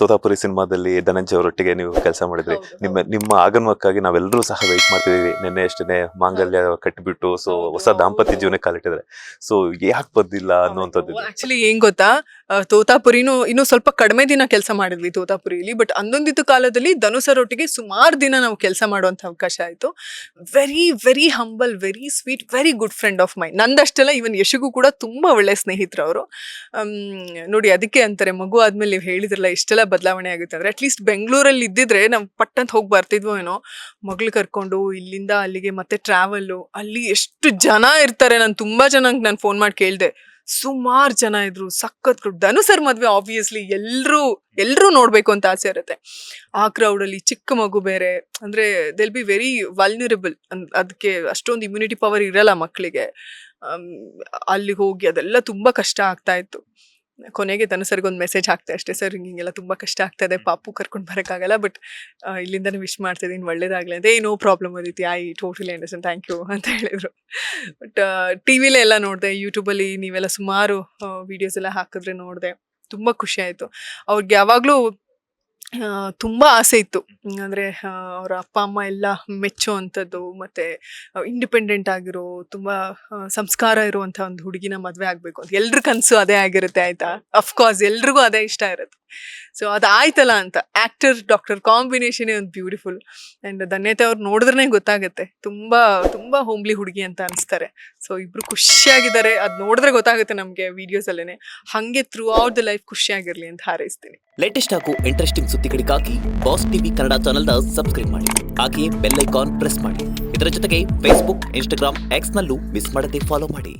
ತೋತಾಪುರಿ ಸಿನಿಮಾದಲ್ಲಿ ಧನಂಜಯ ಅವರೊಟ್ಟಿಗೆ ನೀವು ಕೆಲಸ ಮಾಡಿದ್ರಿ. ನಿಮ್ಮ ಆಗಮನಕ್ಕಾಗಿ ನಾವೆಲ್ಲರೂ ಸಹ ವೆಯ್ಟ್ ಮಾಡ್ತಿದೀವಿ. ನಿನ್ನೆ ಅಷ್ಟೇ ಮಾಂಗಲ್ಯ ಕಟ್ಟಿಬಿಟ್ಟು ಸೊ ಹೊಸ ದಾಂಪತ್ಯ ಜೀವನ ಕಾಲಿಟ್ಟಿದ್ದಾರೆ. ಸೊ ಯಾಕೆ ಬಂದಿಲ್ಲ ಅನ್ನುವಂಥದ್ದು. ಆಕ್ಚುಲಿ ಏನ್ ಗೊತ್ತಾ, ತೋತಾಪುರಿನೂ ಇನ್ನು ಸ್ವಲ್ಪ ಕಡಿಮೆ ದಿನ ಕೆಲಸ ಮಾಡಿದ್ವಿ ತೋತಾಪುರಿಲಿ. ಬಟ್ ಅಂದೊಂದಿತ್ತು ಕಾಲದಲ್ಲಿ ಧನುಸರೊಟ್ಟಿಗೆ ಸುಮಾರು ದಿನ ನಾವು ಕೆಲಸ ಮಾಡುವಂತ ಅವಕಾಶ ಆಯ್ತು. Very very humble, very sweet, very good friend of my. ನಂದಷ್ಟೆಲ್ಲ ಇವನ್ ಯಶಿಗೂ ಕೂಡ ತುಂಬಾ ಒಳ್ಳೆ ಸ್ನೇಹಿತರು ಅವರು. ನೋಡಿ, ಅದಕ್ಕೆ ಅಂತಾರೆ ಮಗು ಆದ್ಮೇಲೆ ನೀವು ಹೇಳಿದ್ರಲ್ಲ ಇಷ್ಟೆಲ್ಲ ಬದಲಾವಣೆ ಆಗುತ್ತೆ ಅಂದ್ರೆ, ಅಟ್ಲೀಸ್ಟ್ ಬೆಂಗಳೂರಲ್ಲಿ ಇದ್ದಿದ್ರೆ ನಾವು ಪಟ್ಟಂತ ಹೋಗಿ ಬರ್ತಿದ್ವೋ ಏನೋ. ಮಗಳು ಕರ್ಕೊಂಡು ಇಲ್ಲಿಂದ ಅಲ್ಲಿಗೆ ಮತ್ತೆ ಟ್ರಾವೆಲ್, ಅಲ್ಲಿ ಎಷ್ಟು ಜನ ಇರ್ತಾರೆ. ನಾನು ತುಂಬಾ ಜನಕ್ಕೆ ನಾನು ಫೋನ್ ಮಾಡಿ ಕೇಳಿದೆ. ಸುಮಾರು ಜನ ಇದ್ರು, ಸಖತ್. ಧನುಸರ್ ಮದ್ವೆ ಆಬ್ವಿಯಸ್ಲಿ ಎಲ್ರೂ ನೋಡ್ಬೇಕು ಅಂತ ಆಸೆ ಇರುತ್ತೆ. ಆ ಕ್ರೌಡ್ ಅಲ್ಲಿ ಚಿಕ್ಕ ಮಗು ಬೇರೆ ಅಂದ್ರೆ ದೆಲ್ ಬಿ ವೆರಿ ವಲ್ನರಬಲ್. ಅದಕ್ಕೆ ಅಷ್ಟೊಂದು ಇಮ್ಯುನಿಟಿ ಪವರ್ ಇರಲ್ಲ ಮಕ್ಕಳಿಗೆ. ಅಲ್ಲಿಗೆ ಹೋಗಿ ಅದೆಲ್ಲ ತುಂಬಾ ಕಷ್ಟ ಆಗ್ತಾ ಇತ್ತು. ಕೊನೆಗೆ ಧನುಸರ್ಗೊಂದು ಮೆಸೇಜ್ ಹಾಕ್ತೆ ಅಷ್ಟೇ, ಸರ್ ಹಿಂಗೆಲ್ಲ ತುಂಬಾ ಕಷ್ಟ ಆಗ್ತಾ ಇದೆ, ಪಾಪು ಕರ್ಕೊಂಡು ಬರೋಕ್ಕಾಗಲ್ಲ, ಬಟ್ ಇಲ್ಲಿಂದಾನೆ ವಿಶ್ ಮಾಡ್ತಿದ್ದೀನಿ, ಒಳ್ಳೇದಾಗ್ಲಿ ಅಂತ. No problem Aditi, I totally understand, thank you ಅಂತ ಹೇಳಿದ್ರು. ಬಟ್ ಟಿವಿಲೇ ಎಲ್ಲ ನೋಡಿದೆ, ಯೂಟ್ಯೂಬಲ್ಲಿ ನೀವೆಲ್ಲ ಸುಮಾರು ವಿಡಿಯೋಸ್ ಎಲ್ಲ ಹಾಕಿದ್ರೆ ನೋಡಿದೆ. ತುಂಬಾ ಖುಷಿ ಆಯ್ತು. ಅವ್ರಿಗೆ ಯಾವಾಗ್ಲೂ ತುಂಬಾ ಆಸೆ ಇತ್ತು, ಅಂದ್ರೆ ಅವ್ರ ಅಪ್ಪ ಅಮ್ಮ ಎಲ್ಲ ಮೆಚ್ಚೋ ಅಂಥದ್ದು, ಮತ್ತೆ ಇಂಡಿಪೆಂಡೆಂಟ್ ಆಗಿರೋ, ತುಂಬಾ ಸಂಸ್ಕಾರ ಇರುವಂತ ಒಂದು ಹುಡುಗಿನ ಮದ್ವೆ ಆಗ್ಬೇಕು ಅಂತ. ಎಲ್ರ ಕನ್ಸು ಅದೇ ಆಗಿರುತ್ತೆ, ಆಯ್ತಾ. ಅಫ್ಕೋರ್ಸ್ ಎಲ್ರಿಗೂ ಅದೇ ಇಷ್ಟ ಇರುತ್ತೆ. ಸೊ ಅದಾಯ್ತಲ್ಲ ಅಂತ. ಆಕ್ಟರ್ ಡಾಕ್ಟರ್ ಕಾಂಬಿನೇಷನ್ ಒಂದು ಬ್ಯೂಟಿಫುಲ್. ಅಂಡ್ ಧನ್ಯತೆ ಅವ್ರು ನೋಡಿದ್ರೆ ಗೊತ್ತಾಗುತ್ತೆ, ತುಂಬಾ ತುಂಬಾ ಹೋಮ್ಲಿ ಹುಡುಗಿ ಅಂತ ಅನ್ಸ್ತಾರೆ. ಸೊ ಇಬ್ರು ಖುಷಿಯಾಗಿದ್ದಾರೆ, ಅದ್ ನೋಡಿದ್ರೆ ಗೊತ್ತಾಗುತ್ತೆ ನಮ್ಗೆ ವಿಡಿಯೋಸ್ ಅಲ್ಲೇನೆ. ಹಂಗೆ ಥ್ರೂ ಔಟ್ ದ ಲೈಫ್ ಖುಷಿಯಾಗಿರ್ಲಿ ಅಂತ ಹಾರೈಸ್ತೀನಿ. ಲೇಟೆಸ್ಟ್ ಹಾಗೂ ಇಂಟ್ರೆಸ್ಟಿಂಗ್ ಸುದ್ದಿಗಳಿಗಾಗಿ ಬಾಸ್ ಟಿವಿ ಕನ್ನಡ ಚಾನೆಲ್ನ ಸಬ್ಸ್ಕ್ರೈಬ್ ಮಾಡಿ. ಹಾಗೆಯೇ ಬೆಲ್ ಐಕಾನ್ ಪ್ರೆಸ್ ಮಾಡಿ. ಇದರ ಜೊತೆಗೆ ಫೇಸ್ಬುಕ್, ಇನ್ಸ್ಟಾಗ್ರಾಮ್, ಎಕ್ಸ್ ನಲ್ಲೂ ಮಿಸ್ ಮಾಡದೆ ಫಾಲೋ ಮಾಡಿ.